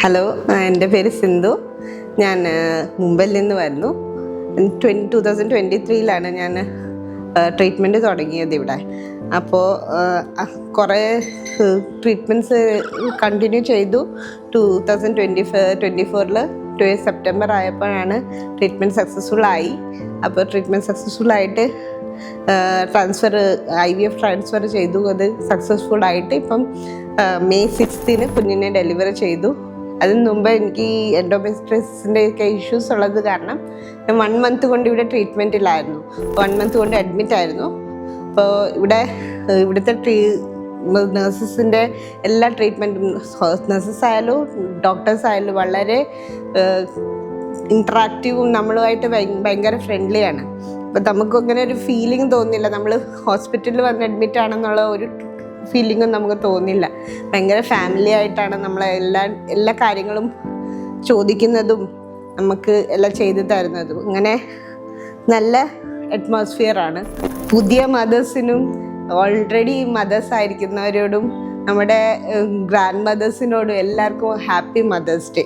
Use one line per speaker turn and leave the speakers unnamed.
Hello, എൻ്റെ പേര് സിന്ധു. ഞാൻ മുംബൈയിൽ നിന്ന് വരുന്നു. 2023 ഞാൻ ട്രീറ്റ്മെൻറ്റ് തുടങ്ങിയത് ഇവിടെ. അപ്പോൾ കുറേ ട്രീറ്റ്മെൻറ്റ്സ് കണ്ടിന്യൂ ചെയ്തു. 2024 സെപ്റ്റംബർ ആയപ്പോഴാണ് ട്രീറ്റ്മെൻറ്റ് സക്സസ്ഫുള്ളായി. അപ്പോൾ ട്രീറ്റ്മെൻറ്റ് സക്സസ്ഫുള്ളായിട്ട് IVF ട്രാൻസ്ഫർ ചെയ്തു. അത് സക്സസ്ഫുള്ളായിട്ട് ഇപ്പം May 6 കുഞ്ഞിനെ ഡെലിവറി ചെയ്തു. അതിന് മുമ്പ് എനിക്ക് എൻഡോമെട്രിയോസിൻ്റെ ഒക്കെ ഇഷ്യൂസ് ഉള്ളത് കാരണം ഞാൻ 1 month കൊണ്ട് ഇവിടെ ട്രീറ്റ്മെൻറ്റിലായിരുന്നു. 1 month കൊണ്ട് അഡ്മിറ്റ് ആയിരുന്നു. അപ്പോൾ ഇവിടുത്തെ നഴ്സസിൻ്റെ എല്ലാ ട്രീറ്റ്മെൻറ്റും, നഴ്സസ് ആയാലും ഡോക്ടേഴ്സ് ആയാലും വളരെ ഇൻട്രാക്റ്റീവും നമ്മളുമായിട്ട് ഭയങ്കര ഫ്രണ്ട്ലിയാണ്. അപ്പോൾ നമുക്ക് അങ്ങനെ ഒരു ഫീലിംഗ് തോന്നില്ല, നമ്മൾ ഹോസ്പിറ്റലിൽ വന്ന് അഡ്മിറ്റ് ആണെന്നുള്ള ഒരു ഫീലിങ്ങും നമുക്ക് തോന്നില്ല. ഭയങ്കര ഫാമിലി ആയിട്ടാണ് നമ്മളെ എല്ലാ കാര്യങ്ങളും ചോദിക്കുന്നതും നമുക്ക് എല്ലാം ചെയ്തു തരുന്നതും. അങ്ങനെ നല്ല അറ്റ്മോസ്ഫിയറാണ്. പുതിയ മദേഴ്സിനും ഓൾറെഡി മദേഴ്സ് ആയിരിക്കുന്നവരോടും നമ്മുടെ ഗ്രാൻഡ് മദേഴ്സിനോടും എല്ലാവർക്കും ഹാപ്പി മദേഴ്സ് ഡേ.